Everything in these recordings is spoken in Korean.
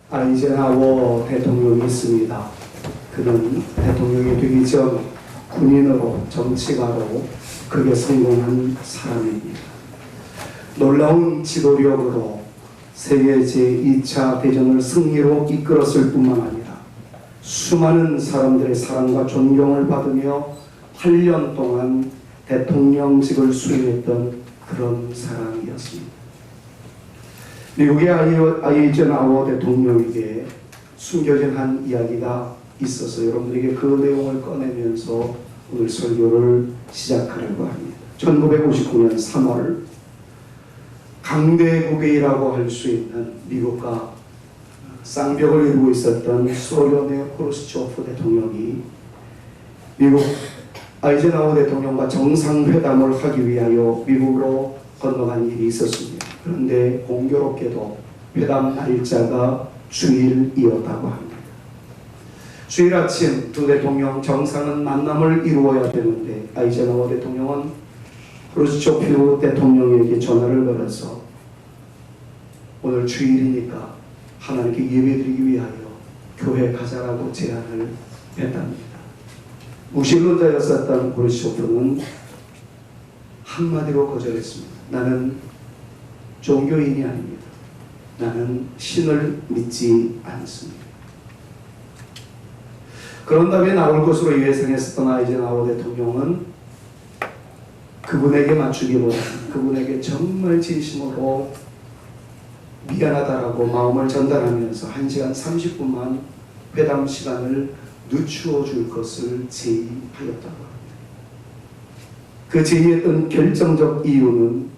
아이젠하워 대통령이 있습니다. 그는 대통령이 되기 전 군인으로 정치가로 크게 성공한 사람입니다. 놀라운 지도력으로 세계 제2차 대전을 승리로 이끌었을 뿐만 아니라 수많은 사람들의 사랑과 존경을 받으며 8년 동안 대통령직을 수행했던 그런 사람이었습니다. 미국의 아이젠하워 대통령에게 숨겨진 한 이야기가 있어서 여러분들에게 그 내용을 꺼내면서 오늘 설교를 시작하려고 합니다. 1959년 3월 강대국이라고 할 수 있는 미국과 쌍벽을 이루고 있었던 소련의 호르츠초프 대통령이 미국 아이젠하워 대통령과 정상회담을 하기 위하여 미국으로 건너간 일이 있었습니다. 그런데 공교롭게도 회담 날짜가 주일이었다고 합니다. 주일 아침 두 대통령 정상은 만남을 이루어야 되는데 아이젠하워 대통령은 호르츠초프 대통령에게 전화를 걸어서 오늘 주일이니까 하나님께 예배드리기 위하여 교회 가자라고 제안을 했답니다. 무신론자였었던 호르츠초프는 한마디로 거절했습니다. 나는 종교인이 아닙니다. 나는 신을 믿지 않습니다. 그런 다음에 나올 것으로 예상했었던 아이젠하워 대통령은 그분에게 맞추기보다는 그분에게 정말 진심으로 미안하다라고 마음을 전달하면서 1시간 30분만 회담 시간을 늦추어 줄 것을 제의하였다고 합니다. 그 제의했던 결정적 이유는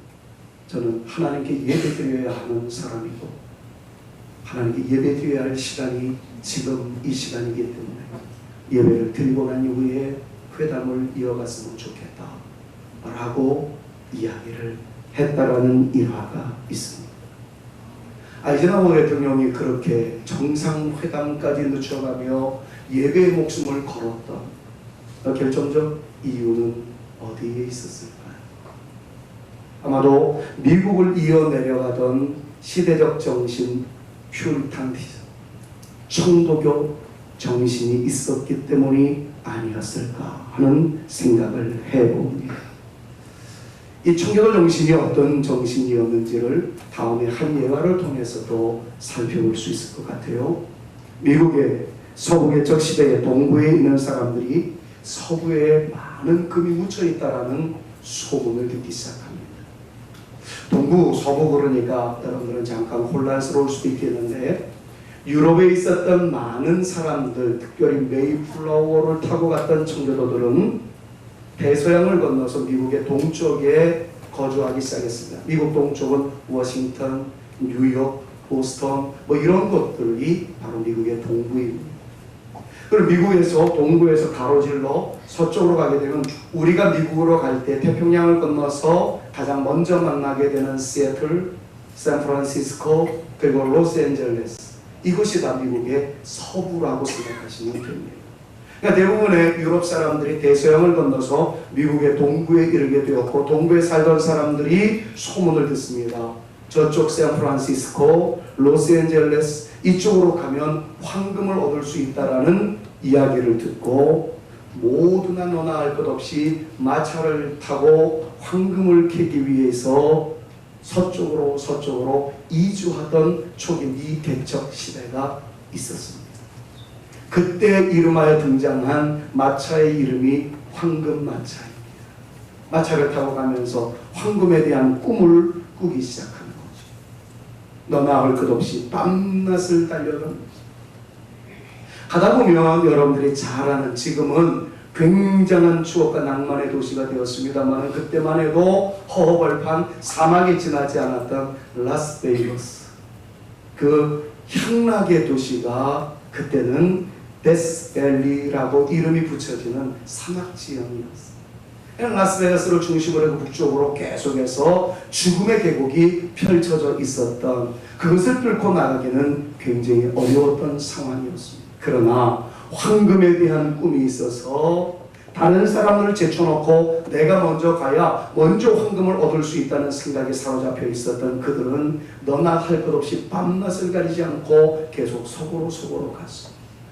저는 하나님께 예배드려야 하는 사람이고 하나님께 예배드려야 할 시간이 지금 이 시간이기 때문에 예배를 드리고 난 이후에 회담을 이어갔으면 좋겠다 라고 이야기를 했다라는 일화가 있습니다. 아이젠하워 대통령이 그렇게 정상회담까지 늦춰가며 예배의 목숨을 걸었던 결정적 이유는 어디에 있었을까요? 아마도 미국을 이어내려가던 시대적 정신 퓨리탄티즘, 청도교 정신이 있었기 때문이 아니었을까 하는 생각을 해봅니다. 이 청교도 정신이 어떤 정신이었는지를 다음에 한 예화를 통해서도 살펴볼 수 있을 것 같아요. 미국의 서부개척 시대의 동부에 있는 사람들이 서부에 많은 금이 묻혀 있다라는 소문을 듣기 시작합니다. 동부, 서부 그러니까 여러분들은 잠깐 혼란스러울 수도 있겠는데 유럽에 있었던 많은 사람들, 특별히 메이플라워를 타고 갔던 청교도들은 대서양을 건너서 미국의 동쪽에 거주하기 시작했습니다. 미국 동쪽은 워싱턴, 뉴욕, 보스턴 이런 것들이 바로 미국의 동부입니다. 그리고 미국에서 동부에서 가로질러 서쪽으로 가게 되면 우리가 미국으로 갈 때 태평양을 건너서 가장 먼저 만나게 되는 시애틀, 샌프란시스코 그리고 로스앤젤레스, 이것이 다 미국의 서부라고 생각하시면 됩니다. 그러니까 대부분의 유럽 사람들이 대서양을 건너서 미국의 동부에 이르게 되었고 동부에 살던 사람들이 소문을 듣습니다. 저쪽 샌프란시스코, 로스앤젤레스 이쪽으로 가면 황금을 얻을 수 있다라는 이야기를 듣고 모두나 너나 할 것 없이 마차를 타고 황금을 캐기 위해서 서쪽으로 이주하던 초기 미개척 시대가 있었습니다. 그때 이름하여 등장한 마차의 이름이 황금마차입니다. 마차를 타고 가면서 황금에 대한 꿈을 꾸기 시작한 거죠. 너나 할 것 없이 밤낮을 달려던 가다 보면 여러분들이 잘 아는 지금은 굉장한 추억과 낭만의 도시가 되었습니다만 그때만 해도 허허벌판 사막이 지나지 않았던 라스베이거스, 그 향락의 도시가 그때는 데스밸리라고 이름이 붙여지는 사막지형이었어요. 라스베가스를 중심으로 해서 북쪽으로 계속해서 죽음의 계곡이 펼쳐져 있었던, 그것을 뚫고 나가기는 굉장히 어려웠던 상황이었습니다. 그러나 황금에 대한 꿈이 있어서 다른 사람을 제쳐놓고 내가 먼저 가야 먼저 황금을 얻을 수 있다는 생각에 사로잡혀 있었던 그들은 너나 할 것 없이 밤낮을 가리지 않고 계속 속으로 갔어.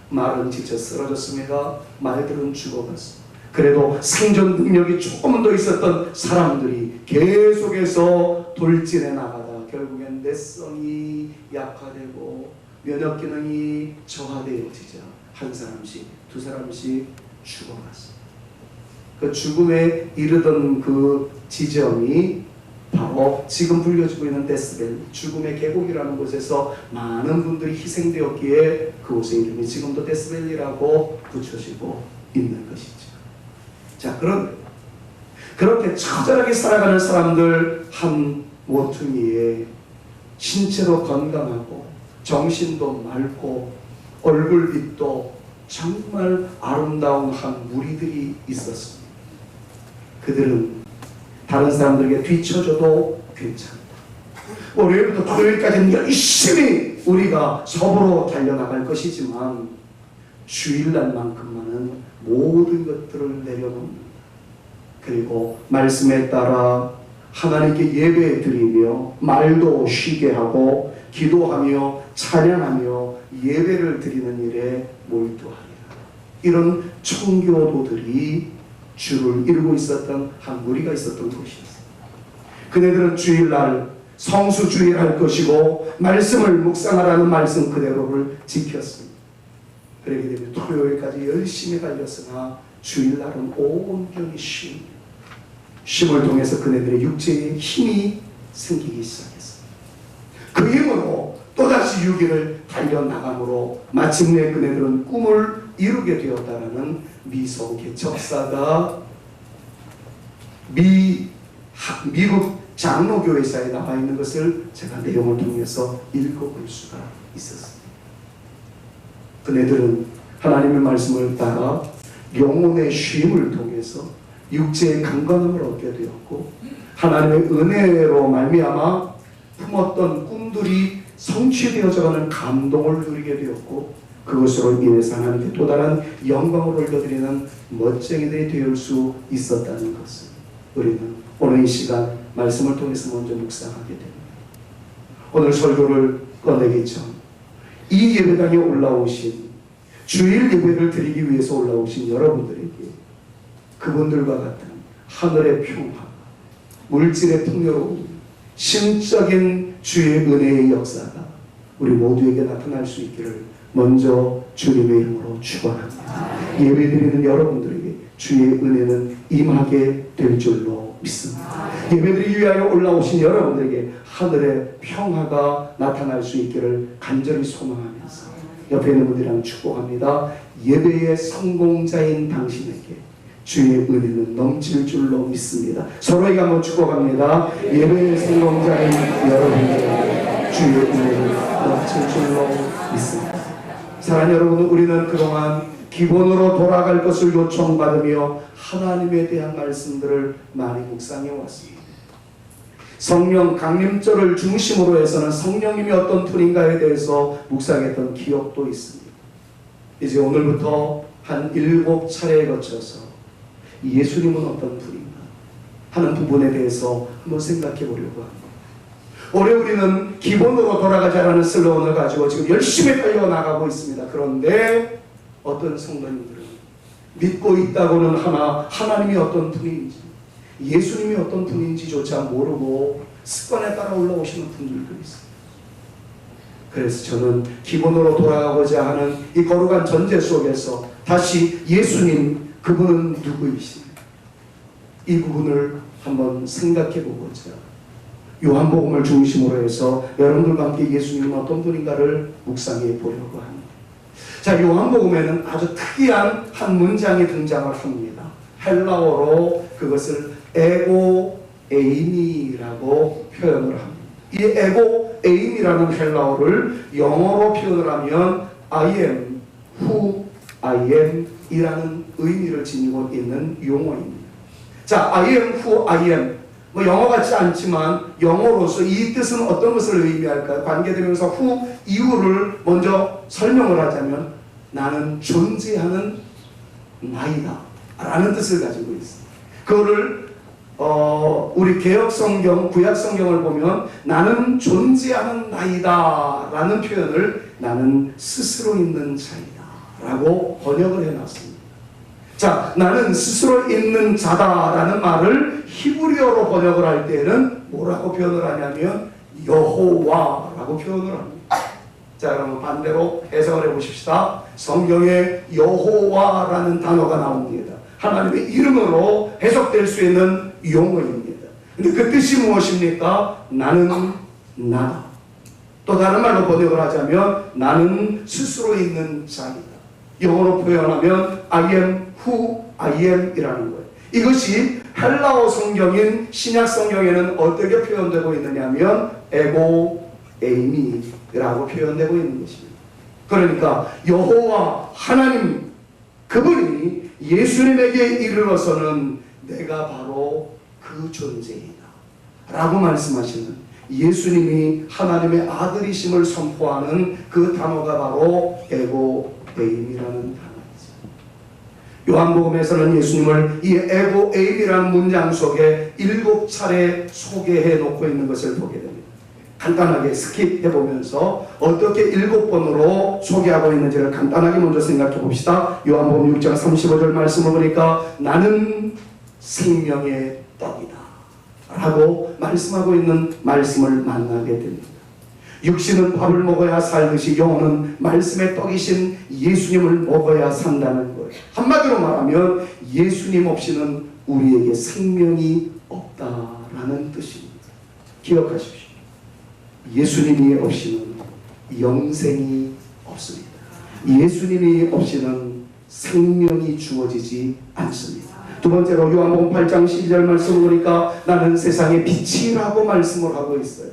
말은 지쳐 쓰러졌습니다. 말들은 죽어갔어. 그래도 생존 능력이 조금 더 있었던 사람들이 계속해서 돌진해 나가다 결국엔 내성이 약화되고 면역 기능이 저하되어지자 한 사람씩 두 사람씩 죽어갔어. 그 죽음에 이르던 그 지점이 바로 지금 불려지고 있는 데스벨, 죽음의 계곡이라는 곳에서 많은 분들이 희생되었기에 그곳의 이름이 지금도 데스벨이라고 붙여지고 있는 것이죠. 자, 그렇게 처절하게 살아가는 사람들 한 모퉁이에 신체도 건강하고 정신도 맑고 얼굴빛도 정말 아름다운 한 무리들이 있었습니다. 그들은 다른 사람들에게 뒤처져도 괜찮다. 월요일부터 토요일까지는 열심히 우리가 서부로 달려나갈 것이지만 주일날만큼만은 모든 것들을 내려놓는, 그리고 말씀에 따라 하나님께 예배 드리며 말도 쉬게 하고 기도하며 찬양하며 예배를 드리는 일에 몰두하리라. 이런 청교도들이 주를 이루고 있었던 한 무리가 있었던 곳이었습니다. 그네들은 주일날 성수주일 할 것이고 말씀을 묵상하라는 말씀 그대로를 지켰습니다. 그러게 되면 토요일까지 열심히 달렸으나 주일날은 온전히 쉼을 통해서 그네들의 육체에 힘이 생기기 시작했습니다. 그 힘으로 또다시 6일을 달려나감으로 마침내 그네들은 꿈을 이루게 되었다라는 미성계 역사가 미국 장로교회사에 나와 있는 것을 제가 내용을 통해서 읽어볼 수가 있었습니다. 그네들은 하나님의 말씀을 따라 영혼의 쉼을 통해서 육체의 건강함을 얻게 되었고 하나님의 은혜로 말미암아 품었던 꿈들이 성취되어져가는 감동을 누리게 되었고 그것으로 인해서 하나님께 또 다른 영광을 올려드리는 멋쟁이들이 될 수 있었다는 것을 우리는 오늘 이 시간 말씀을 통해서 먼저 묵상하게 됩니다. 오늘 설교를 꺼내기 전 이 예배당에 올라오신 주일 예배를 드리기 위해서 올라오신 여러분들에게 그분들과 같은 하늘의 평화, 물질의 풍요로움, 심적인 주의 은혜의 역사가 우리 모두에게 나타날 수 있기를 먼저 주님의 이름으로 축원합니다. 예배드리는 여러분들에게 주의 은혜는 임하게 될 줄로 믿습니다. 예배드리기 위하여 올라오신 여러분들에게 하늘의 평화가 나타날 수 있기를 간절히 소망하면서 옆에 있는 분들이랑 축복합니다. 예배의 성공자인 당신에게 주의 은혜는 넘칠 줄로 믿습니다. 서로에게 한번 축복합니다. 예배의 성공자인 여러분에게 주의 은혜는 넘칠 줄로 믿습니다. 사랑하는 여러분, 우리는 그동안 기본으로 돌아갈 것을 요청받으며 하나님에 대한 말씀들을 많이 묵상해 왔습니다. 성령 강림절을 중심으로 해서는 성령님이 어떤 분인가에 대해서 묵상했던 기억도 있습니다. 이제 오늘부터 한 7차례에 거쳐서 예수님은 어떤 분인가 하는 부분에 대해서 한번 생각해 보려고 합니다. 올해 우리는 기본으로 돌아가자라는 슬로건을 가지고 지금 열심히 달려나가고 있습니다. 그런데 어떤 성도님들은 믿고 있다고는 하나 하나님이 어떤 분인지 예수님이 어떤 분인지조차 모르고 습관에 따라 올라오시는 분들도 있습니다. 그래서 저는 기본으로 돌아가고자 하는 이 거룩한 전제 속에서 다시 예수님 그분은 누구이십니까? 이 부분을 한번 생각해 보고자 요한복음을 중심으로 해서 여러분들과 함께 예수님은 어떤 분인가를 묵상해 보려고 합니다. 자, 요한복음에는 아주 특이한 한 문장이 등장을 합니다. 헬라어로 그것을 에고 에임이라고 표현을 합니다. 이 에고 에임이라는 헬라어를 영어로 표현을 하면 I am who I am 이라는 의미를 지니고 있는 용어입니다. 자, I am who I am. 뭐 영어 같지 않지만 영어로서 이 뜻은 어떤 것을 의미할까요? 관계되면서 who 이유를 먼저 설명을 하자면 나는 존재하는 나이다. 라는 뜻을 가지고 있습니다. 그거를 우리 개혁 성경, 구약 성경을 보면 나는 존재하는 나이다 라는 표현을 나는 스스로 있는 자이다 라고 번역을 해놨습니다. 자, 나는 스스로 있는 자다라는 말을 히브리어로 번역을 할 때는 뭐라고 표현을 하냐면 여호와라고 표현을 합니다. 자, 그러면 반대로 해석을 해보십시다. 성경에 여호와라는 단어가 나옵니다. 하나님의 이름으로 해석될 수 있는 용어입니다. 근데 그 뜻이 무엇입니까? 나는 나다. 또 다른 말로 번역을 하자면 나는 스스로 있는 자이다. 영어로 표현하면 I am who I am 이라는 거예요. 이것이 헬라어 성경인 신약 성경에는 어떻게 표현되고 있느냐면 에고 에이미라고 표현되고 있는 것입니다. 그러니까 여호와 하나님 그분이 예수님에게 이르러서는 내가 바로 그 존재이다 라고 말씀하시는 예수님이 하나님의 아들이심을 선포하는 그 단어가 바로 에고 에임이라는 단어이죠. 요한복음에서는 예수님을 이 에고 에임이라는 문장 속에 7차례 소개해 놓고 있는 것을 보게 됩니다. 간단하게 스킵해 보면서 어떻게 7번으로 소개하고 있는지를 간단하게 먼저 생각해 봅시다. 요한복음 6장 35절 말씀을 보니까 나는 생명의 떡이다 라고 말씀하고 있는 말씀을 만나게 됩니다. 육신은 밥을 먹어야 살듯이 영혼은 말씀의 떡이신 예수님을 먹어야 산다는 거예요. 한마디로 말하면 예수님 없이는 우리에게 생명이 없다라는 뜻입니다. 기억하십시오. 예수님이 없이는 영생이 없습니다. 예수님이 없이는 생명이 주어지지 않습니다. 두 번째로 요한복음 8장 12절 말씀을 보니까 나는 세상의 빛이라고 말씀을 하고 있어요.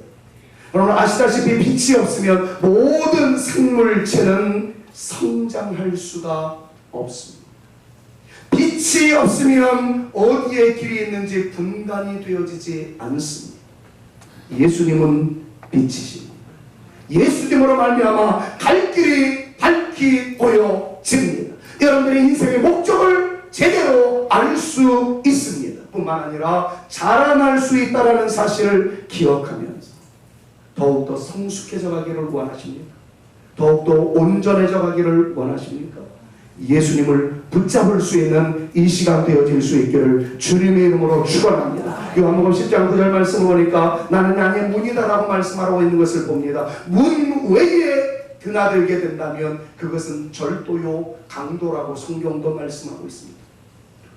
여러분 아시다시피 빛이 없으면 모든 생물체는 성장할 수가 없습니다. 빛이 없으면 어디에 길이 있는지 분간이 되어지지 않습니다. 예수님은 빛이십니다. 예수님으로 말미암아 갈 길이 밝히 보여집니다. 여러분들의 인생의 목적을 제대로 알 수 있습니다. 뿐만 아니라 자라날 수 있다는 사실을 기억하면서 더욱더 성숙해져 가기를 원하십니까? 더욱더 온전해져 가기를 원하십니까? 예수님을 붙잡을 수 있는 이 시간 되어질 수 있기를 주님의 이름으로 축원합니다. 요한복음 10장 9절 말씀을 보니까 나는 양의 문이다라고 말씀하고 있는 것을 봅니다. 문 외에 드나들게 된다면 그것은 절도요 강도라고 성경도 말씀하고 있습니다.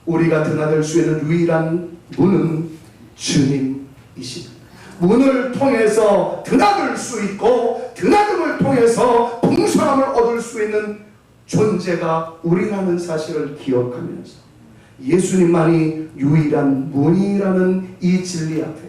우리가 드나들 수 있는 유일한 문은 주님이십니다. 문을 통해서 드나들 수 있고 드나듦을 통해서 풍성함을 얻을 수 있는 존재가 우리라는 사실을 기억하면서 예수님만이 유일한 문이라는 이 진리 앞에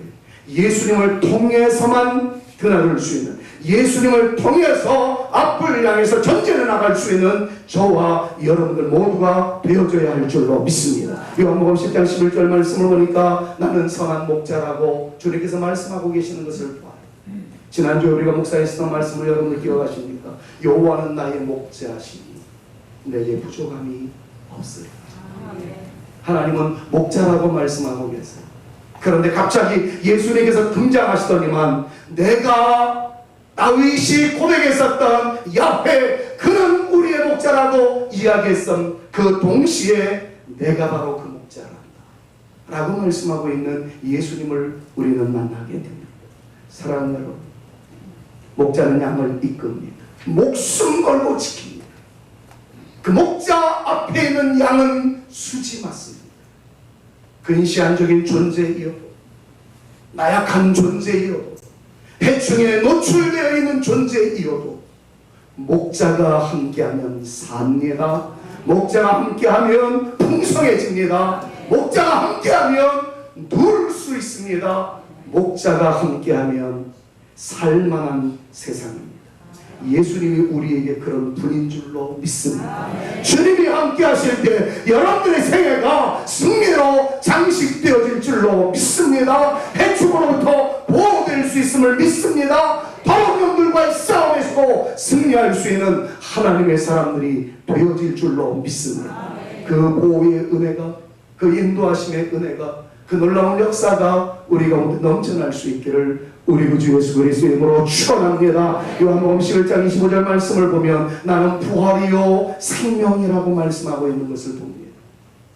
예수님을 통해서만 드나들 수 있는 예수님을 통해서 앞을 향해서 전진해 나갈 수 있는 저와 여러분들 모두가 되어져야 할 줄로 믿습니다. 요한복음 10장 11절 말씀을 보니까 나는 선한 목자라고 주님께서 말씀하고 계시는 것을 봐요. 지난주에 우리가 목사했던 말씀을 여러분들 기억하십니까? 여호와는 나의 목자시니 내게 부족함이 없으리라. 하나님은 목자라고 말씀하고 계세요. 그런데 갑자기 예수님께서 등장하시더니만 내가 다윗이 고백했었던 야훼 그는 우리의 목자라고 이야기했던 그 동시에 내가 바로 그 목자란다 라고 말씀하고 있는 예수님을 우리는 만나게 됩니다. 사랑하는 여러분, 목자는 양을 이끕니다. 목숨 걸고 지킵니다. 그 목자 앞에 있는 양은 수지 맞습니다. 근시안적인 존재이어도 나약한 존재이어도 해충에 노출되어 있는 존재이어도 목자가 함께하면 삽니다. 목자가 함께하면 풍성해집니다. 목자가 함께하면 누울 수 있습니다. 목자가 함께하면 살만한 세상입니다. 예수님이 우리에게 그런 분인 줄로 믿습니다. 주님이 함께 하실 때 여러분들의 생애가 승리로 장식되어질 줄로 믿습니다. 해충으로부터 보호될 수 있음을 믿습니다. 더러운 영들과의 싸움에서도 승리할 수 있는 하나님의 사람들이 되어질 줄로 믿습니다. 그 보호의 은혜가, 그 인도하심의 은혜가, 그 놀라운 역사가 우리 가운데 넘쳐날 수 있기를 우리 구주 예수 그리스도의 이름으로 축원합니다. 요한복음 11장 25절 말씀을 보면 나는 부활이요 생명이라고 말씀하고 있는 것을 봅니다.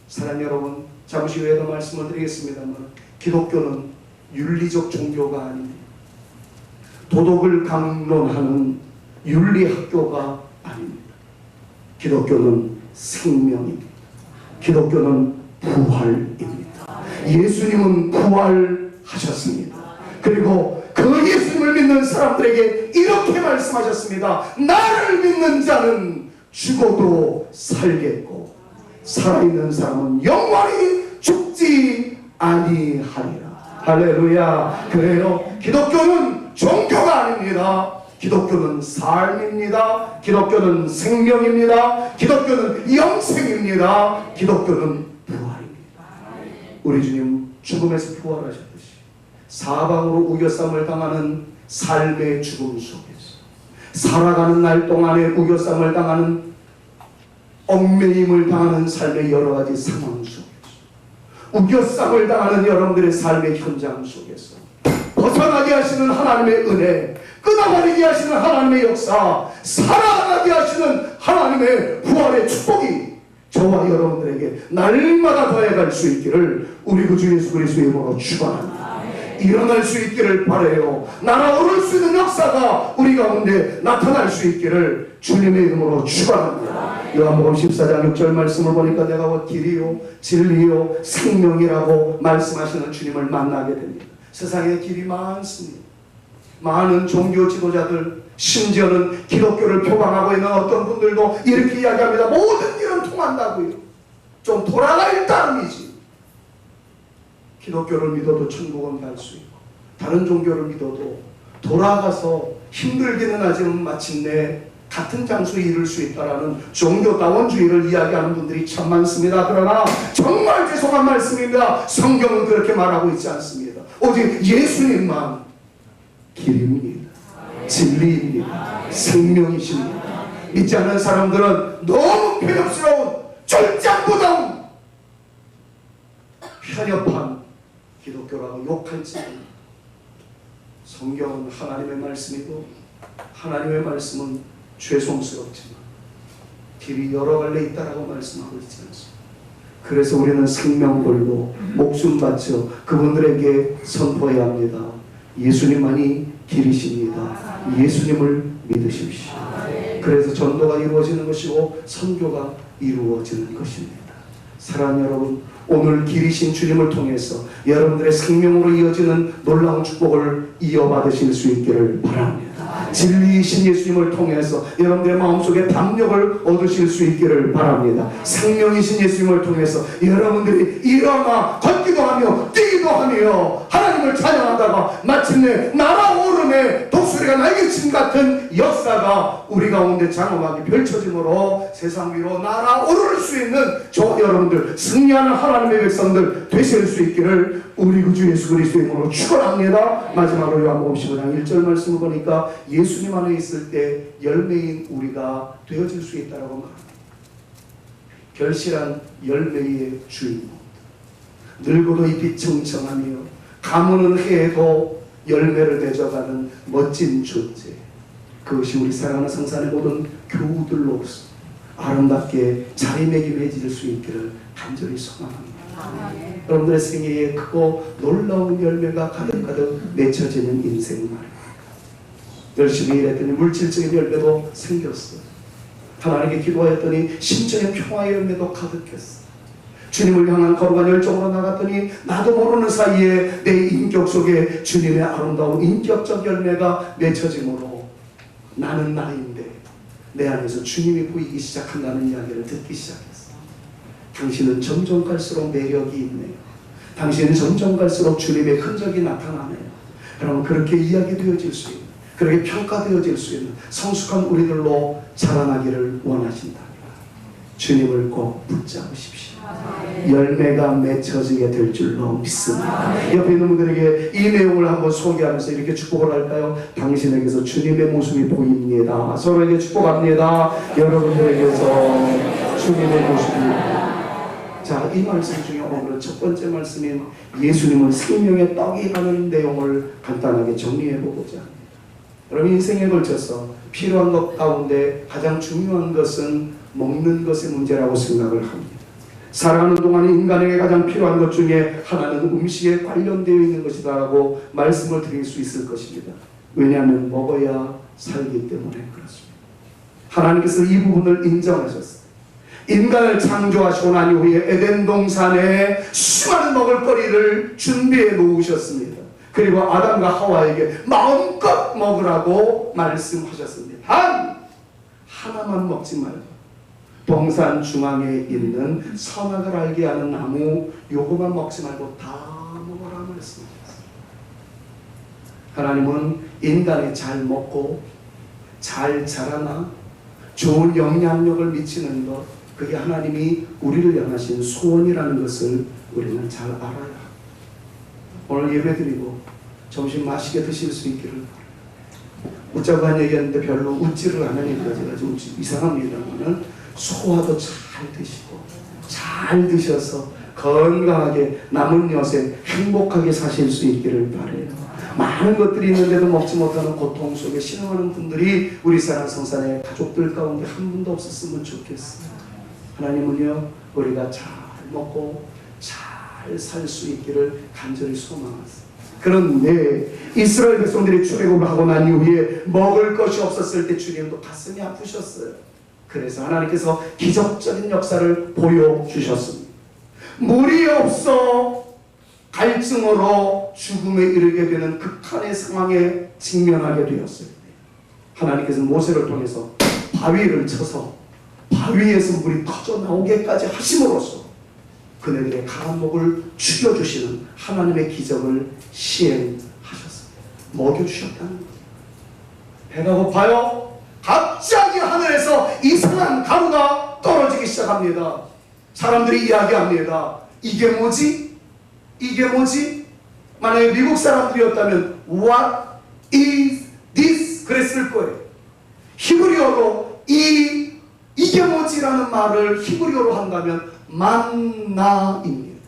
사랑하는 여러분, 잠시 후에도 말씀을 드리겠습니다만 기독교는 윤리적 종교가 아닙니다. 도덕을 강론하는 윤리학교가 아닙니다. 기독교는 생명입니다. 기독교는 부활입니다. 예수님은 부활하셨습니다. 그리고 그 예수님을 믿는 사람들에게 이렇게 말씀하셨습니다. 나를 믿는 자는 죽어도 살겠고 살아있는 사람은 영원히 죽지 아니하리라. 할렐루야. 그래요, 기독교는 종교가 아닙니다. 기독교는 삶입니다. 기독교는 생명입니다. 기독교는 영생입니다. 기독교는 부활입니다. 우리 주님 죽음에서 부활하셨듯이 사방으로 우겨쌈을 당하는 삶의 죽음 속에서 살아가는 날 동안에 우겨쌈을 당하는 얽매임을 당하는 삶의 여러 가지 상황 속에서 우겨쌈을 당하는 여러분들의 삶의 현장 속에서 벗어나게 하시는 하나님의 은혜, 끊어버리게 하시는 하나님의 역사, 살아가게 하시는 하나님의 부활의 축복이 저와 여러분들에게 날마다 더해갈 수 있기를 우리 구주 예수 그리스도의 이름으로 축원합니다. 일어날 수 있기를 바라요. 날아오를 수 있는 역사가 우리 가운데 나타날 수 있기를 주님의 이름으로 축원합니다. 요한복음 14장 6절 말씀을 보니까 내가 길이요 진리요 생명이라고 말씀하시는 주님을 만나게 됩니다. 세상에 길이 많습니다. 많은 종교 지도자들, 심지어는 기독교를 표방하고 있는 어떤 분들도 이렇게 이야기합니다. 모든 길은 통한다고요. 좀 돌아갈 따름이지. 기독교를 믿어도 천국은 갈 수 있고 다른 종교를 믿어도 돌아가서 힘들기는 하지만 마침내 같은 장소에 이룰 수 있다라는 종교다원주의를 이야기하는 분들이 참 많습니다. 그러나 정말 죄송한 말씀입니다. 성경은 그렇게 말하고 있지 않습니다. 오직 예수님만 길입니다. 진리입니다. 생명이십니다. 믿지 않는 사람들은 너무 괴롭스러운 절장보다운 편협한 기독교라고 욕할지는 성경은 하나님의 말씀이고 하나님의 말씀은 죄송스럽지만 길이 여러 갈래 있다라고 말씀하고 있지 않습니다. 그래서 우리는 생명 걸고 목숨 바쳐 그분들에게 선포해야 합니다. 예수님만이 길이십니다. 예수님을 믿으십시오. 그래서 전도가 이루어지는 것이고 선교가 이루어지는 것입니다. 사랑하는 여러분, 오늘 길이신 주님을 통해서 여러분들의 생명으로 이어지는 놀라운 축복을 이어받으실 수 있기를 바랍니다. 진리이신 예수님을 통해서 여러분들의 마음속에 담력을 얻으실 수 있기를 바랍니다. 생명이신 예수님을 통해서 여러분들이 일어나 걷기도 하며 뛰기도 하며 하나님을 찬양하다가 마침내 날아오름의 독수리가 날개친 같은 역사가 우리 가운데 장엄하게 펼쳐짐으로 세상 위로 날아오를 수 있는 저 여러분들 승리하는 하나님의 백성들 되실 수 있기를 우리 구주 예수 그리스도의 이름으로 축원합니다. 마지막으로 요한복음 15장 1절 말씀을 보니까 예수님 안에 있을 때 열매인 우리가 되어질 수 있다라고 말합니다. 결실한 열매의 주인공, 늙어도 잎이 청청하며 가무는 해에도 열매를 맺어가는 멋진 존재, 그것이 우리 사랑하는 성산의 모든 교우들로서 아름답게 자리매김해질 수 있기를 간절히 소망합니다. 여러분들의 생애에 크고 놀라운 열매가 가득가득 맺혀지는 인생 말입니다. 열심히 일했더니 물질적인 열매도 생겼어요. 하나님께 기도하였더니 심정의 평화의 열매도 가득했어요. 주님을 향한 거룩한 열정으로 나갔더니 나도 모르는 사이에 내 인격 속에 주님의 아름다운 인격적 열매가 맺혀짐으로 나는 나인데 내 안에서 주님이 보이기 시작한다는 이야기를 듣기 시작했어요. 당신은 점점 갈수록 매력이 있네요. 당신은 점점 갈수록 주님의 흔적이 나타나네요. 여러분, 그렇게 이야기되어질 수 있는, 그렇게 평가되어질 수 있는 성숙한 우리들로 자라나기를 원하신다면 주님을 꼭 붙잡으십시오. 열매가 맺혀지게 될 줄로 믿습니다. 옆에 있는 분들에게 이 내용을 한번 소개하면서 이렇게 축복을 할까요? 당신에게서 주님의 모습이 보입니다. 서로에게 축복합니다. 여러분들에게서 주님의 모습이 자, 이 말씀 중에 오늘은 첫 번째 말씀인 예수님은 생명의 떡이라는 내용을 간단하게 정리해 보고자 합니다. 여러분, 인생에 걸쳐서 필요한 것 가운데 가장 중요한 것은 먹는 것의 문제라고 생각을 합니다. 살아가는 동안 인간에게 가장 필요한 것 중에 하나는 음식에 관련되어 있는 것이다라고 말씀을 드릴 수 있을 것입니다. 왜냐하면 먹어야 살기 때문에 그렇습니다. 하나님께서 이 부분을 인정하셨어요. 인간을 창조하시고 난 이후에 에덴 동산에 수많은 먹을거리를 준비해 놓으셨습니다. 그리고 아담과 하와에게 마음껏 먹으라고 말씀하셨습니다. 단 하나만 먹지 말고 동산 중앙에 있는 선악을 알게 하는 나무 요거만 먹지 말고 다 먹으라 말씀하셨습니다. 하나님은 인간이 잘 먹고 잘 자라나 좋은 영향력을 미치는 것, 그게 하나님이 우리를 향하신 소원이라는 것을 우리는 잘 알아야 합니다. 오늘 예배드리고 점심 맛있게 드실 수 있기를 바랍니다. 웃자고 한 얘기였는데 별로 웃지를 않으니까 제가 좀 이상합니다만 소화도 잘 드시고 잘 드셔서 건강하게 남은 여생 행복하게 사실 수 있기를 바라요. 많은 것들이 있는데도 먹지 못하는 고통 속에 신음하는 분들이 우리 사랑 성산의 가족들 가운데 한 분도 없었으면 좋겠어요. 하나님은요, 우리가 잘 먹고 잘 살 수 있기를 간절히 소망하세요. 그런데 이스라엘 백성들이 출애굽을 하고 난 이후에 먹을 것이 없었을 때 주님도 가슴이 아프셨어요. 그래서 하나님께서 기적적인 역사를 보여주셨습니다. 물이 없어 갈증으로 죽음에 이르게 되는 극한의 상황에 직면하게 되었어요. 하나님께서 모세를 통해서 바위를 쳐서 바위에서 물이 터져 나오게까지 하심으로써 그네들의 강한 목을 죽여주시는 하나님의 기적을 시행하셨습니다. 먹여주셨다는 거예요. 배가 고파요? 갑자기 하늘에서 이상한 가루가 떨어지기 시작합니다. 사람들이 이야기합니다. 이게 뭐지? 이게 뭐지? 만약에 미국 사람들이었다면 What is this? 그랬을 거예요. 히브리어로 이게 뭐지라는 말을 히브리어로 한다면 만나입니다.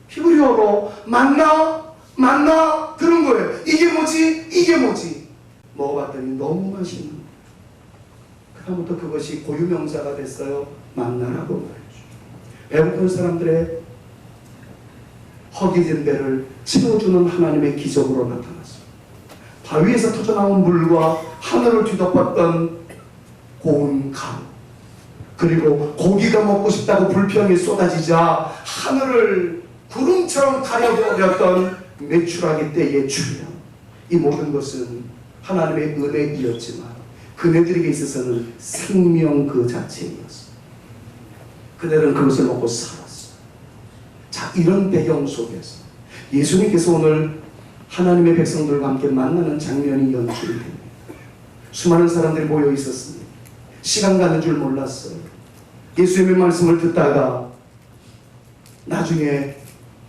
히브리어로 만나 그런 거예요. 이게 뭐지? 이게 뭐지? 먹어봤더니 너무 맛있는 거예요. 그다음부터 그것이 고유명사가 됐어요. 만나라고 말해주죠. 배고픈 사람들의 허기진 배를 채워주는 하나님의 기적으로 나타났어요. 바위에서 터져나온 물과 하늘을 뒤덮었던 고운 가루, 그리고 고기가 먹고 싶다고 불평이 쏟아지자 하늘을 구름처럼 가려버렸던 메추라기 때의 주여, 이 모든 것은 하나님의 은혜이었지만 그네들에게 있어서는 생명 그 자체였어요. 그들은 그것을 먹고 살았어요. 자, 이런 배경 속에서 예수님께서 오늘 하나님의 백성들과 함께 만나는 장면이 연출이 됩니다. 수많은 사람들이 모여 있었습니다. 시간 가는 줄 몰랐어요. 예수님의 말씀을 듣다가 나중에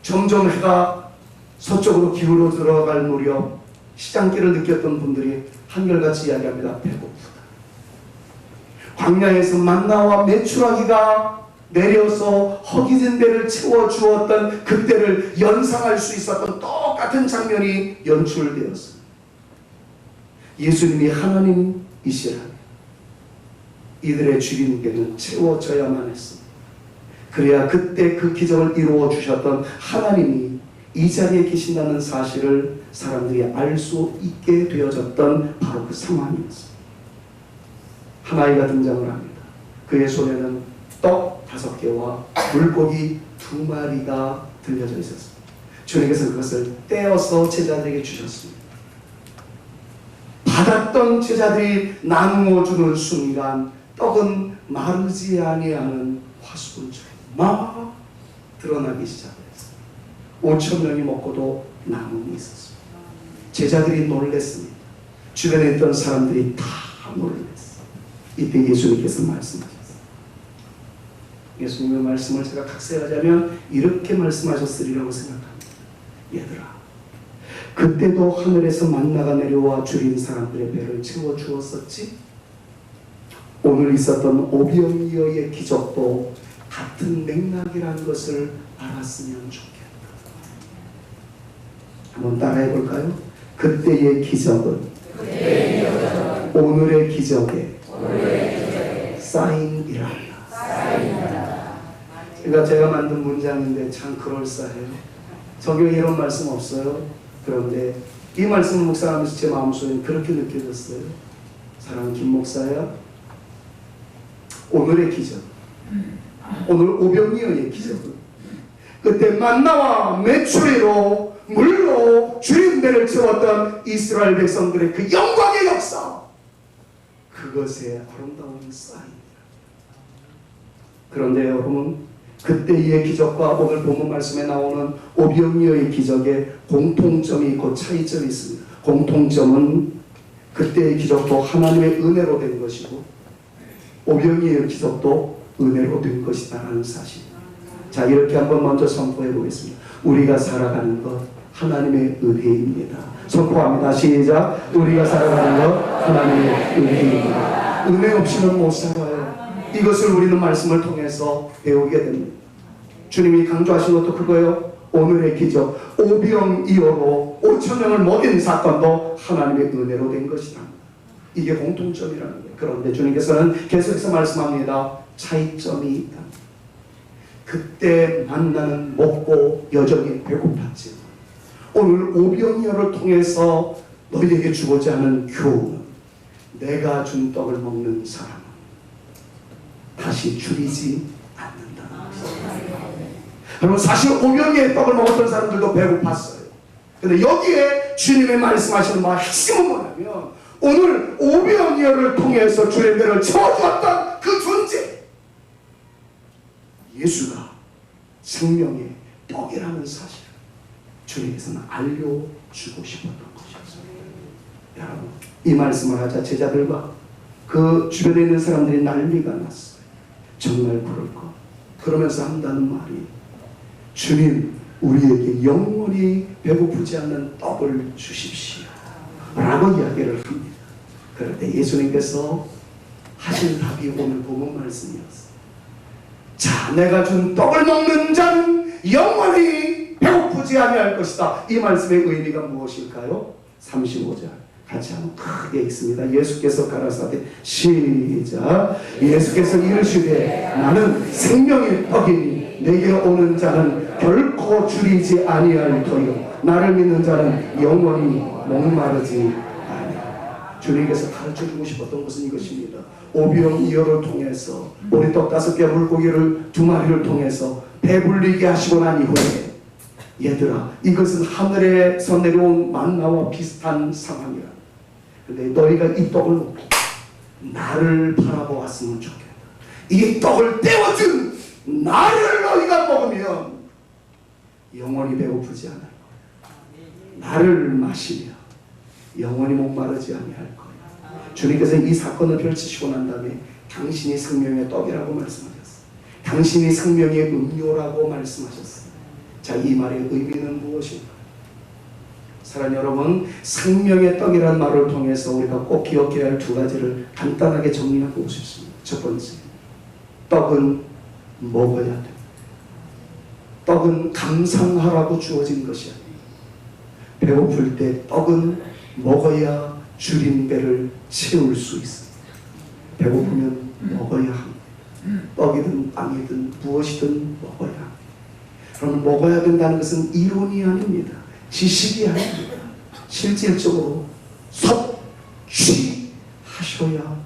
점점 해가 서쪽으로 기울어 들어갈 무렵 시장길을 느꼈던 분들이 한결같이 이야기합니다. 배고프다. 광야에서 만나와 메추라기가 내려서 허기진 배를 채워주었던 그때를 연상할 수 있었던 똑같은 장면이 연출되었습니다. 예수님이 하나님이시라면 이들의 주인께는 채워져야만 했습니다. 그래야 그때 그 기적을 이루어 주셨던 하나님이 이 자리에 계신다는 사실을 사람들이 알 수 있게 되어졌던 바로 그 상황이었습니다. 한 아이가 등장을 합니다. 그의 손에는 떡 5개와 물고기 2마리가 들려져 있었습니다. 주님께서 그것을 떼어서 제자들에게 주셨습니다. 받았던 제자들이 나누어 주는 순간 떡은 마르지 아니하는 화수분처럼 막 드러나기 시작했어요. 5,000명이 먹고도 남음이 있었습니다. 제자들이 놀랐습니다. 주변에 있던 사람들이 다 놀랐어요. 이때 예수님께서 말씀하셨어요. 예수님의 말씀을 제가 각색하자면 이렇게 말씀하셨으리라고 생각합니다. 얘들아, 그때도 하늘에서 만나가 내려와 줄인 사람들의 배를 채워주었었지? 오늘 있었던 오병이어의 기적도 같은 맥락이라는 것을 알았으면 좋겠다. 한번 따라해 볼까요? 그때의 기적은 오늘의 기적의 사인이란다. 그러니까 제가 만든 문장인데 참 그럴싸해요. 성경에 이런 말씀 없어요. 그런데 이 말씀을 묵상하면서 제 마음속에 그렇게 느껴졌어요. 사랑하는 김 목사야, 오늘의 기적, 오늘 오병이어의 기적은 그때 만나와 메추리로 물로 주님 배를 채웠던 이스라엘 백성들의 그 영광의 역사, 그것의 아름다운 사인이다. 그런데 여러분, 그때의 기적과 오늘 본문 말씀에 나오는 오병이어의 기적에 공통점이 있고 차이점이 있습니다. 공통점은 그때의 기적도 하나님의 은혜로 된 것이고 오병이어의 기적도 은혜로 된 것이다라는 사실입니다. 자, 이렇게 한번 먼저 선포해 보겠습니다. 우리가 살아가는 것 하나님의 은혜입니다. 선포합니다. 시작. 우리가 살아가는 것 하나님의 은혜입니다. 은혜 없이는 못 살아요. 이것을 우리는 말씀을 통해서 배우게 됩니다. 주님이 강조하신 것도 그거예요. 오늘의 기적, 오병이어로 5,000명을 먹인 사건도 하나님의 은혜로 된 것이다. 이게 공통점이라는 거예요. 그런데 주님께서는 계속해서 말씀합니다. 차이점이 있다. 그때 만나는 먹고 여전히 배고팠지만 오늘 오병이어를 통해서 너희에게 주고자 하는 교훈은 내가 준 떡을 먹는 사람은 다시 줄이지 않는다. 여러분, 사실 오병이어의 떡을 먹었던 사람들도 배고팠어요. 근데 여기에 주님의 말씀하시는 말씀은 뭐냐면 오늘 오병이어를 통해서 주의 배를 채워주었던 그 존재, 예수가 생명의 떡이라는 사실을 주님께서는 알려주고 싶었던 것이었습니다. 여러분, 이 말씀을 하자 제자들과 그 주변에 있는 사람들이 난리가 났어요. 정말 그럴까? 그러면서 한다는 말이, 주님, 우리에게 영원히 배고프지 않는 떡을 주십시오 라고 이야기를 합니다. 그런데 예수님께서 하신 답이 오늘 본문 말씀이었어요. 자, 내가 준 떡을 먹는 자는 영원히 배고프지 아니할 것이다. 이 말씀의 의미가 무엇일까요? 35절 같이 한번 크게 읽습니다. 예수께서 가라사대, 시작. 예수께서 이르시되 나는 생명의 떡이니 내게 오는 자는 결코 줄이지 아니할 터이요 나를 믿는 자는 영원히 목마르지 아니하리라. 주님께서 가르쳐주고 싶었던 것은 이것입니다. 오병이어를 통해서 우리 떡 5개 물고기를 2마리를 통해서 배불리게 하시고 난 이후에, 얘들아, 이것은 하늘에서 내려온 만나와 비슷한 상황이라. 근데 너희가 이 떡을 먹고 나를 바라보았으면 좋겠다. 이 떡을 떼어준 나를 너희가 먹으면 영원히 배고프지 않을 거야. 나를 마시며 영원히 목마르지 아니할 거야. 주님께서 이 사건을 펼치시고 난 다음에 당신이 생명의 떡이라고 말씀하셨어요. 당신이 생명의 음료라고 말씀하셨어요. 자, 이 말의 의미는 무엇일까요? 사랑하는 여러분, 생명의 떡이라는 말을 통해서 우리가 꼭 기억해야 할 2가지를 간단하게 정리하고 싶습니다. 첫 번째, 떡은 먹어야 됩니다. 떡은 감상하라고 주어진 것이 아닙니다. 배고플 때 떡은 먹어야 줄인 배를 채울 수 있습니다. 배고프면 먹어야 합니다. 떡이든 빵이든 무엇이든 먹어야 합니다. 그럼 먹어야 된다는 것은 이론이 아닙니다. 지식이 아닙니다. 실질적으로 섭취하셔야 합니다.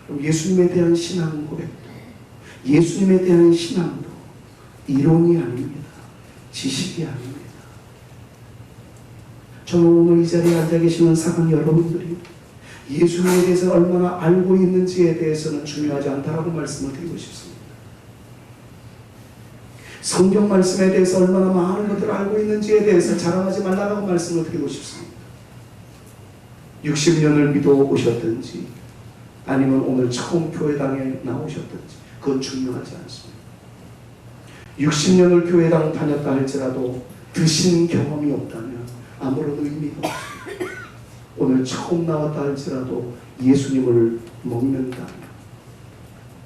그럼 예수님에 대한 신앙 고백도, 예수님에 대한 신앙도 이론이 아닙니다. 지식이 아닙니다. 저는 오늘 이 자리에 앉아 계시는 사랑 여러분들이 예수님에 대해서 얼마나 알고 있는지에 대해서는 중요하지 않다라고 말씀을 드리고 싶습니다. 성경 말씀에 대해서 얼마나 많은 것들을 알고 있는지에 대해서 자랑하지 말라고 말씀을 드리고 싶습니다. 60년을 믿어 오셨든지 아니면 오늘 처음 교회당에 나오셨든지 그건 중요하지 않습니다. 60년을 교회당 다녔다 할지라도 드신 경험이 없다면 아무런 의미가 없습니다. 오늘 처음 나왔다 할지라도 예수님을 먹는다면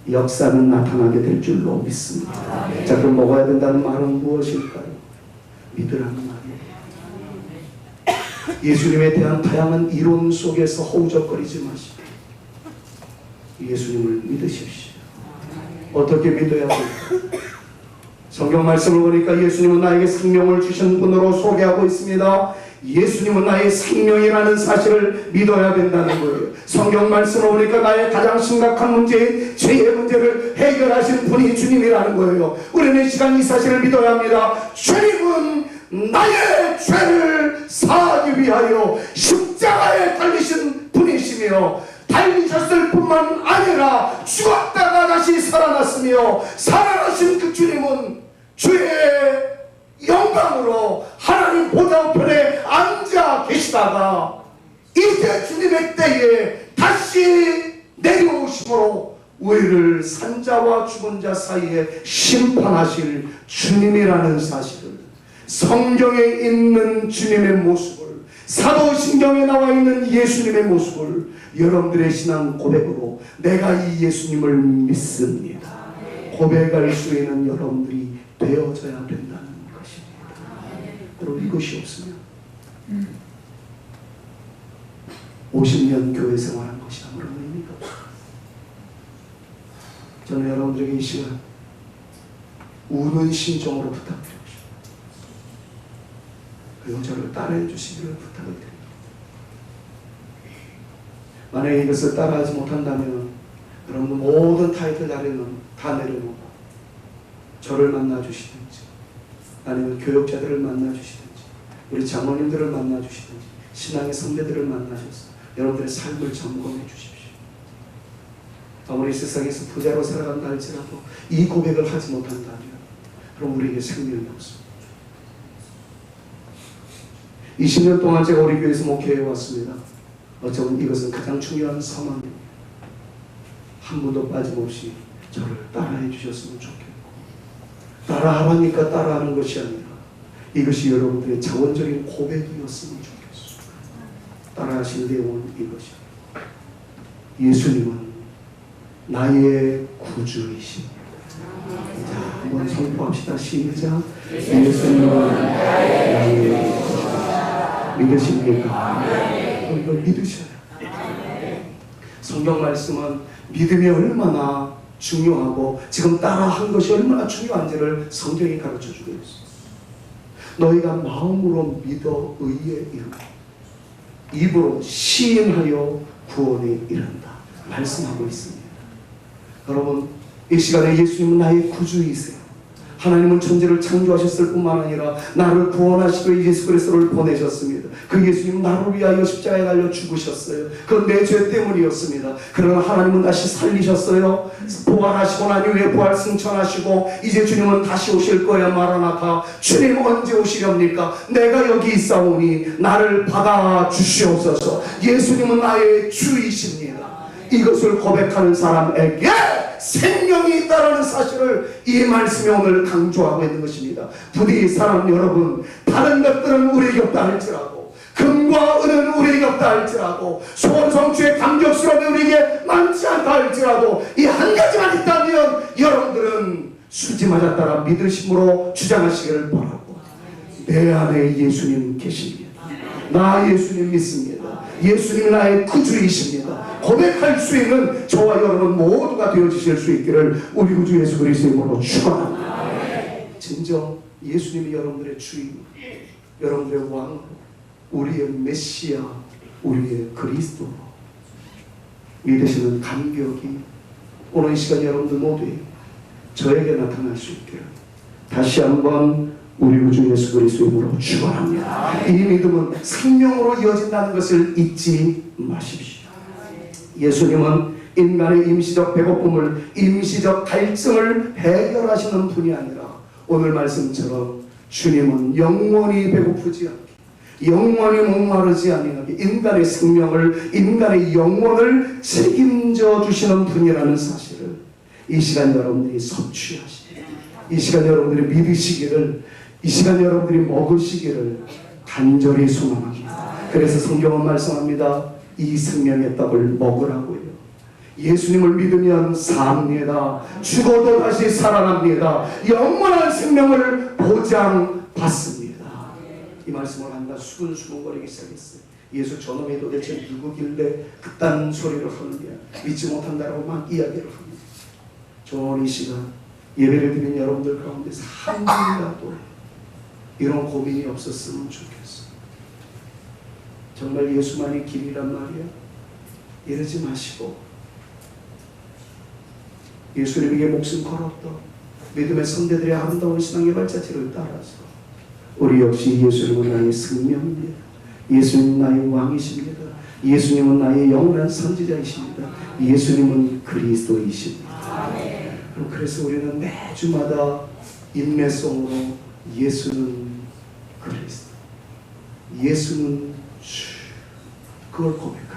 역사는 나타나게 될 줄로 믿습니다. 자, 그럼 먹어야 된다는 말은 무엇일까요? 믿으라는 말이에요. 예수님에 대한 다양한 이론 속에서 허우적거리지 마시고 예수님을 믿으십시오. 어떻게 믿어야 될까요? 성경 말씀을 보니까 예수님은 나에게 생명을 주신 분으로 소개하고 있습니다. 예수님은 나의 생명이라는 사실을 믿어야 된다는 거예요. 성경 말씀을 보니까 나의 가장 심각한 문제인 죄의 문제를 해결하신 분이 주님이라는 거예요. 우리는 이 시간 이 사실을 믿어야 합니다. 주님은 나의 죄를 사하기 위하여 십자가에 달리신 분이시며 달리셨을 뿐만 아니라 죽었다가 다시 살아났으며 살아나신 그 주님은 주의 영광으로 하나님 보좌 우편에 앉아 계시다가 이제 주님의 때에 다시 내려오심으로 우리를 산자와 죽은 자 사이에 심판하실 주님이라는 사실을, 성경에 있는 주님의 모습을, 사도신경에 나와 있는 예수님의 모습을 여러분들의 신앙 고백으로 내가 이 예수님을 믿습니다 고백할 수 있는 여러분들이 되어져야 된다는 것입니다. 여러분, 이것이 없으면 50년 교회 생활한 것이 아무런 의미가 없습니다. 저는 여러분들에게 이 시간 우는 심정으로 부탁드리고 싶습니다. 그리고 저를 따라해 주시기를 부탁을 드립니다. 만약에 이것을 따라하지 못한다면 여러분 모든 타이틀 자리는 다 내려놓고 저를 만나 주시든지 아니면 교역자들을 만나 주시든지 우리 장로님들을 만나 주시든지 신앙의 선배들을 만나셔서 여러분들의 삶을 점검해 주십시오. 아무리 세상에서 부자로 살아간다 할지라도 이 고백을 하지 못한다면 그럼 우리에게 생명이 없습니다. 20년 동안 제가 우리 교회에서 목회해 왔습니다. 어쩌면 이것은 가장 중요한 상황입니다. 한 분도 빠짐없이 저를 따라해 주셨으면 좋겠고, 따라하라니까 따라하는 것이 아니라 이것이 여러분들의 자원적인 고백이었으면 좋겠습니다. 따라하신 내용은 이것입니다. 예수님은 나의 구주이십니다. 자, 한번 선포합시다. 시작. 예수님은 나의 구주이십니다. 믿으십니까? 이걸 믿으셔야 해요. 성경 말씀은 믿음이 얼마나 중요하고 지금 따라한 것이 얼마나 중요한지를 성경이 가르쳐주고 있어요. 너희가 마음으로 믿어 의에 이르고 입으로 시인하여 구원에 이른다 말씀하고 있습니다. 여러분, 이 시간에 예수님은 나의 구주이세요. 하나님은 천지를 창조하셨을 뿐만 아니라 나를 구원하시고 예수 그리스도를 보내셨습니다. 그 예수님은 나를 위하여 십자가에 달려 죽으셨어요. 그건 내 죄 때문이었습니다. 그러나 하나님은 다시 살리셨어요. 부활하시고 난 이후에 부활 승천하시고 이제 주님은 다시 오실 거야. 마라나타. 주님 언제 오시렵니까? 내가 여기 있사오니 나를 받아 주시옵소서. 예수님은 나의 주이십니다. 이것을 고백하는 사람에게 생명이 있다는 사실을 이 말씀이 오늘 강조하고 있는 것입니다. 부디 사랑 여러분, 다른 것들은 우리에게 없다 할지라도, 금과 은은 우리에게 없다 할지라도, 소원 성취의 감격스러움이 우리에게 많지 않다 할지라도 이 한 가지만 있다면 여러분들은 수지 맞았다라 믿으심으로 주장하시기를 바라고, 내 안에 예수님 계십니다. 나 예수님 믿습니다. 예수님이 나의 구주이십니다. 고백할 수 있는 저와 여러분 모두가 되어주실 수 있기를 우리 구주 예수 그리스도의 이름으로 축원합니다. 진정 예수님이 여러분들의 주인, 여러분들의 왕, 우리의 메시아, 우리의 그리스도로 믿으시는 감격이 오늘 이 시간 여러분들 모두에 저에게 나타날 수 있기를 다시 한번 우리 구주 예수 그리스도의 이름으로 축원합니다. 이 믿음은 생명으로 이어진다는 것을 잊지 마십시오. 예수님은 인간의 임시적 배고픔을, 임시적 갈증을 해결하시는 분이 아니라 오늘 말씀처럼 주님은 영원히 배고프지 않게, 영원히 목마르지 아니하게 인간의 생명을, 인간의 영혼을 책임져 주시는 분이라는 사실을 이 시간 여러분들이 섭취하시고, 이 시간 여러분들이 믿으시기를, 이 시간 여러분들이 먹으시기를 간절히 소망합니다. 그래서 성경은 말씀합니다. 이 생명의 떡을 먹으라고요. 예수님을 믿으면 삽니다. 죽어도 다시 살아납니다. 영원한 생명을 보장받습니다. 이 말씀을 한가 수근수근거리기 시작했어요. 예수 저놈이 도대체 누구길래 그딴 소리를 하느냐, 믿지 못한다라고 막 이야기를 합니다. 저는 이 시간 예배를 드리는 여러분들 가운데서 한 분이라도 이런 고민이 없었으면 좋겠어. 정말 예수만이 길이란 말이야? 이러지 마시고 예수님에게 목숨 걸었던 믿음의 선배들의 아름다운 신앙의 발자취를 따라서 우리 역시 예수님은 나의 승리입니다. 예수님은 나의 왕이십니다. 예수님은 나의 영원한 선지자이십니다. 예수님은 그리스도이십니다. 그래서 우리는 매주마다 인내성으로 예수는 그리스도, 예수는 주, 그걸 고백합니다.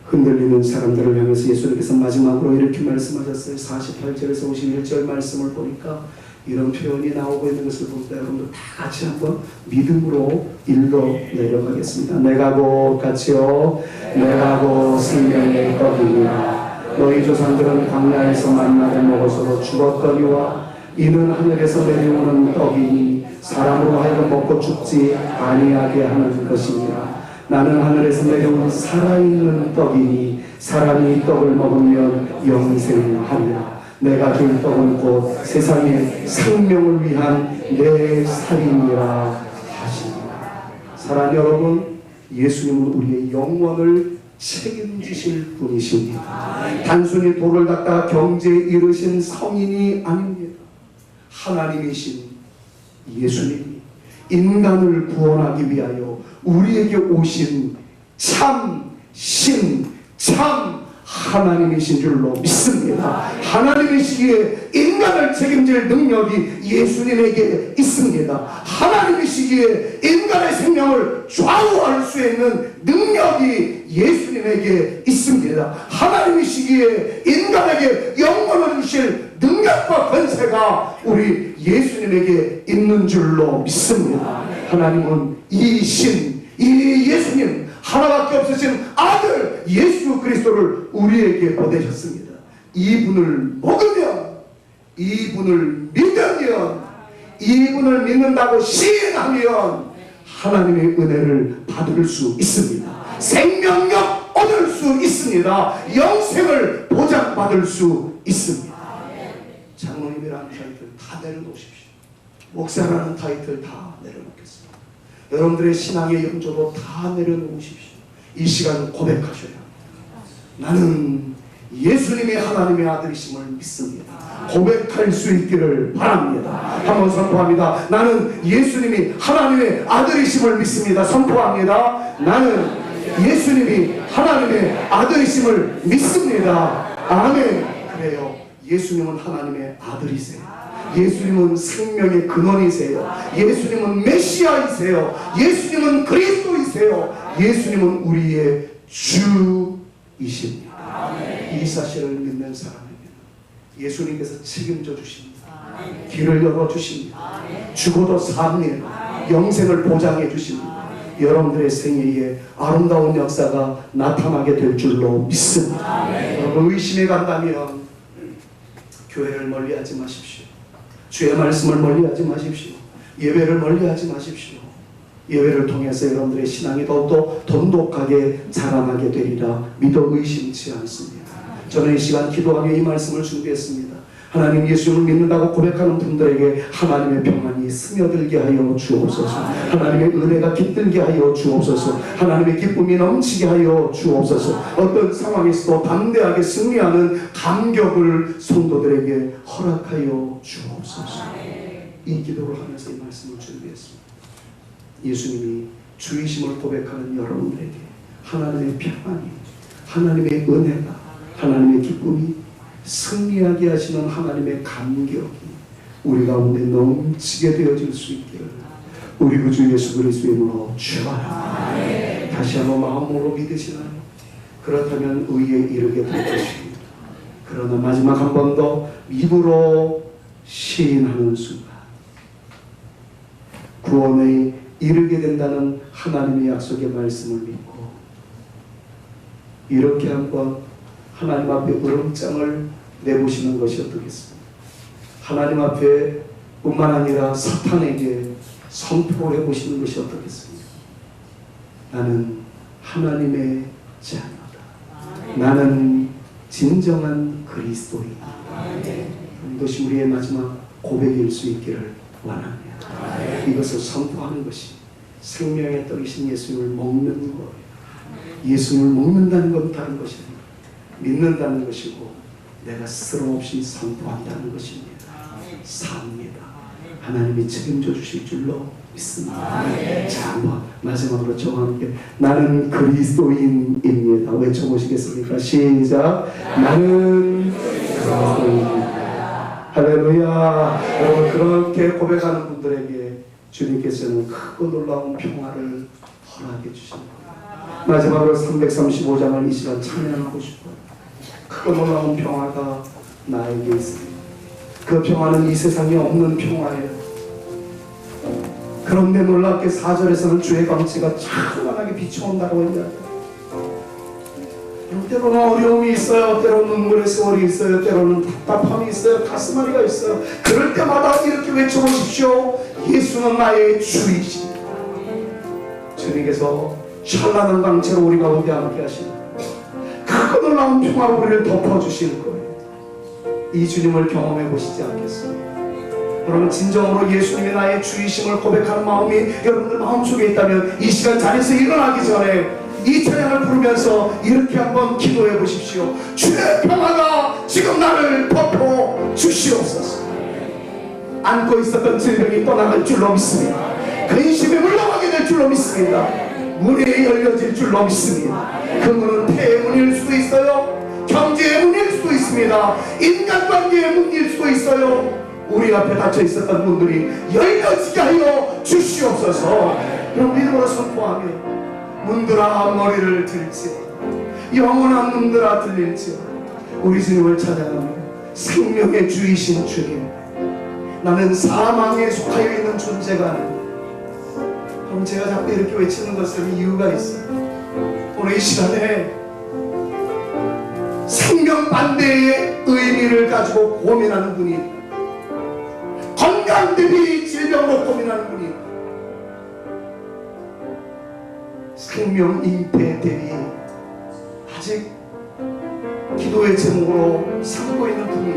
흔들리는 사람들을 향해서 예수님께서 마지막으로 이렇게 말씀하셨어요. 48절에서 51절 말씀을 보니까 이런 표현이 나오고 있는 것을 보니까 여러분들 다 같이 한번 믿음으로 일러 내려가겠습니다. 내가 곧 같이요, 내가 곧 생명의 떡이니라. 너희 조상들은 광야에서 만나를 먹어서 죽었더니와 이는 하늘에서 내려오는 떡이니 사람으로 하여금 먹고 죽지 아니하게 하는 것이니라. 나는 하늘에서 내려온 살아있는 떡이니 사람이 떡을 먹으면 영생하리라. 내가 줄 떡은 곧 세상의 생명을 위한 내 살이니라 하시니라. 사랑하는 여러분, 예수님은 우리의 영원을 책임지실 분이십니다. 단순히 돌을 닦아 경제에 이르신 성인이 아닙니다. 하나님이신 예수님이 인간을 구원하기 위하여 우리에게 오신 참 신, 참 하나님이신 줄로 믿습니다. 하나님이시기에 인간을 책임질 능력이 예수님에게 있습니다. 하나님이시기에 인간의 생명을 좌우할 수 있는 능력이 예수님에게 있습니다. 하나님이시기에 인간에게 영원을 주실 능력과 권세가 우리 예수님에게 있는 줄로 믿습니다. 하나님은 이 신, 이 예수님 하나밖에 없으신 아들 예수 그리스도를 우리에게 보내셨습니다. 이분을 먹으면, 이분을 믿으면, 이분을 믿는다고 시인하면 하나님의 은혜를 받을 수 있습니다. 생명력 얻을 수 있습니다. 영생을 보장받을 수 있습니다. 장로님이라는 타이틀 다 내려놓으십시오. 목사라는 타이틀 다 내려놓겠습니다. 여러분들의 신앙의 영조도 다 내려놓으십시오. 이 시간 고백하셔야 합니다. 나는 예수님이 하나님의 아들이심을 믿습니다. 고백할 수 있기를 바랍니다. 한번 선포합니다. 나는 예수님이 하나님의 아들이심을 믿습니다. 선포합니다. 나는 예수님이 하나님의 아들이심을 믿습니다. 아멘. 그래요. 예수님은 하나님의 아들이세요. 예수님은 생명의 근원이세요. 예수님은 메시아이세요. 예수님은 그리스도이세요. 예수님은 우리의 주이십니다. 이 사실을 믿는 사람에게는 예수님께서 책임져 주십니다. 길을 열어주십니다. 죽어도 삽니다. 영생을 보장해 주십니다. 여러분들의 생애에 아름다운 역사가 나타나게 될 줄로 믿습니다. 여러분 의심에 간다면 교회를 멀리하지 마십시오. 주의 말씀을 멀리하지 마십시오. 예배를 멀리하지 마십시오. 예배를 통해서 여러분들의 신앙이 더욱더 돈독하게 자라나게 되리라 믿어 의심치 않습니다. 저는 이 시간 기도하며 이 말씀을 준비했습니다. 하나님 예수님을 믿는다고 고백하는 분들에게 하나님의 평안이 스며들게 하여 주옵소서. 하나님의 은혜가 깃들게 하여 주옵소서. 하나님의 기쁨이 넘치게 하여 주옵소서. 어떤 상황에서도 담대하게 승리하는 감격을 성도들에게 허락하여 주옵소서. 이 기도를 하면서 이 말씀을 준비했습니다. 예수님이 주이심을 고백하는 여러분들에게 하나님의 평안이, 하나님의 은혜가, 하나님의 기쁨이, 승리하게 하시는 하나님의 감격이 우리 가운데 넘치게 되어질 수 있기를 우리 구주 예수 그리스도의 이름으로 축원합니다. 다시 한번 마음으로 믿으시나요? 그렇다면 의에 이르게 될 것입니다. 그러나 마지막 한 번 더 입으로 시인하는 순간 구원에 이르게 된다는 하나님의 약속의 말씀을 믿고 이렇게 한번 하나님 앞에 으름장을 내보시는 것이 어떻겠습니까? 하나님 앞에 뿐만 아니라 사탄에게 선포를 해보시는 것이 어떻겠습니까? 나는 하나님의 자녀다. 나는 진정한 그리스도인이다. 이것이 우리의 마지막 고백일 수 있기를 원합니다. 이것을 선포하는 것이 생명의 떡이신 예수님을 먹는 거예요. 예수님을 먹는다는 건 다른 것이 아니라 믿는다는 것이고 내가 스스럼 없이 선포한다는 것입니다. 삽니다. 하나님이 책임져 주실 줄로 믿습니다. 자, 한번 마지막으로 저와 함께 나는 그리스도인입니다 외쳐보시겠습니까? 시작. 나는 그리스도인입니다. 할렐루야. 여러분, 그렇게 고백하는 분들에게 주님께서는 크고 놀라운 평화를 허락해 주십니다. 마지막으로 335장을 이 시간 찬양하고 싶어요. 크고 놀라운 평화가 나에게 있습니다. 그 평화는 이 세상에 없는 평화예요. 그런데 놀랍게 4절에서는 주의 광채가 찬란하게 비춰온다고 이야기해요. 때로는 어려움이 있어요. 때로는 눈물의 세월이 있어요. 때로는 답답함이 있어요. 가슴앓이가 있어요. 그럴 때마다 이렇게 외쳐보십시오. 예수는 나의 주이십니다. 주님께서 찬란한 광채로 우리 가운데 함께 하십니다. 크고 놀라운 평화로 우리를 덮어주실 거예요. 이 주님을 경험해 보시지 않겠습니까? 여러분, 진정으로 예수님이 나의 주이심을 고백하는 마음이 여러분들 마음속에 있다면 이 시간 자리에서 일어나기 전에 이 찬양을 부르면서 이렇게 한번 기도해 보십시오. 주의 평화가 지금 나를 덮어 주시옵소서. 안고 있었던 질병이 떠나갈 줄로 믿습니다. 근심이 물러가게 될 줄로 믿습니다. 문이 열려질 줄로 믿습니다. 그 문은 폐의 문일 수도 있어요. 경제의 문일 수도 있습니다. 인간관계의 문일 수도 있어요. 우리 앞에 닫혀 있었던 문들이 열려지게 하여 주시옵소서. 그럼 믿음으로 선포하며 문들아 머리를 들지어다. 영원한 문들아 들릴지어다. 우리 주님을 찬양하며 생명의 주이신 주님, 나는 사망에 속하여 있는 존재가 아닙니다. 그럼 제가 자꾸 이렇게 외치는 것은 이유가 있어요. 오늘 이 시간에 생명 반대의 의미를 가지고 고민하는 분이, 건강 대비 질병으로 고민하는 분이, 생명 잉태 대비 아직 기도의 제목으로 삼고 있는 분이,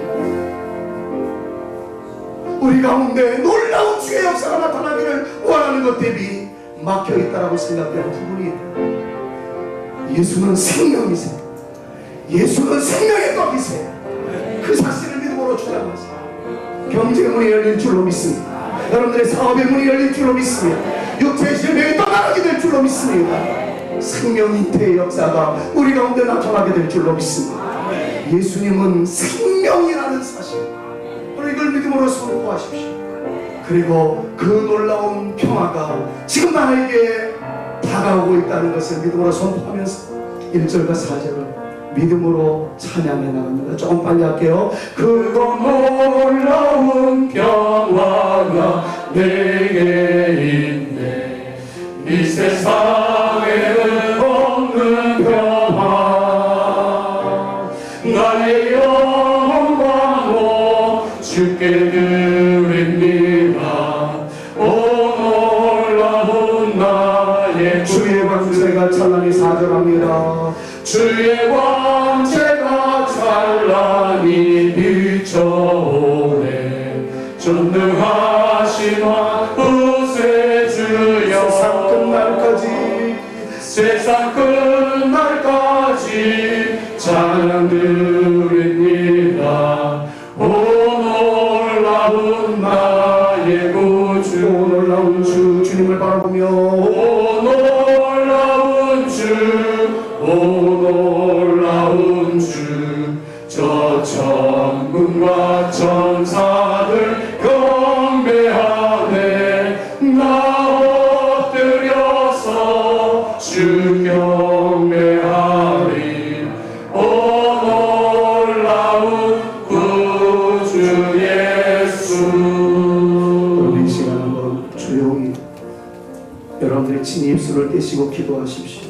우리 가운데 놀라운 주의 역사가 나타나기를 원하는 것 대비 막혀있다라고 생각되는 부분이, 예수는 생명이세요. 예수는 생명의 떡이세요. 그 사실을 믿음으로 주장하세요. 경제의 문이 열릴 줄로 믿습니다. 여러분들의 사업의 문이 열릴 줄로 믿습니다. 육체의 질병이 떠나게 될 줄로 믿습니다. 생명 잉태의 역사가 우리 가운데 나타나게 될 줄로 믿습니다. 예수님은 생명이라는 사실, 오늘 이걸 믿음으로 선포하십시오. 그리고 그 놀라운 평화가 지금 나에게 다가오고 있다는 것을 믿음으로 선포하면서 1절과 4절을 믿음으로 찬양해 나갑니다. 조금 빨리 할게요. 그거 놀라운 평화가 내게 있네. 이 세상에는 없는 평화. 나의 영광으로 주께 드립니다. 오 놀라운 나의 주의 광채가 찬란히 사절합니다. 주의 광채가 찬란히 비춰오네. 전능하신 구세주여, 세상 끝날까지, 세상 끝날까지 찬양 드립니다. 오 놀라운 나의 구주, 오 놀라운 주, 주님을 바라보며 오 놀라운 주, 오 놀라운 주, 저 천군과 천사들 경배하네. 나 엎드려서 주 경배하리. 오 놀라운 구주 예수. 여러분, 이 시간 한번 조용히 여러분들의 친 입술을 떼시고 기도하십시오.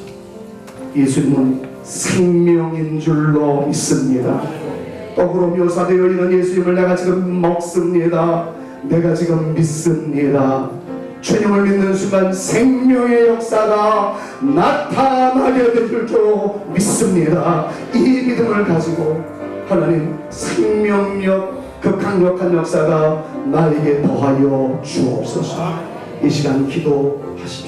예수님은 생명인 줄로 믿습니다. 떡으로 묘사되어 있는 예수님을 내가 지금 먹습니다. 내가 지금 믿습니다. 주님을 믿는 순간 생명의 역사가 나타나게 될 줄 믿습니다. 이 믿음을 가지고 하나님 생명력 그 강력한 역사가 나에게 더하여 주옵소서. 이 시간 기도하십시오.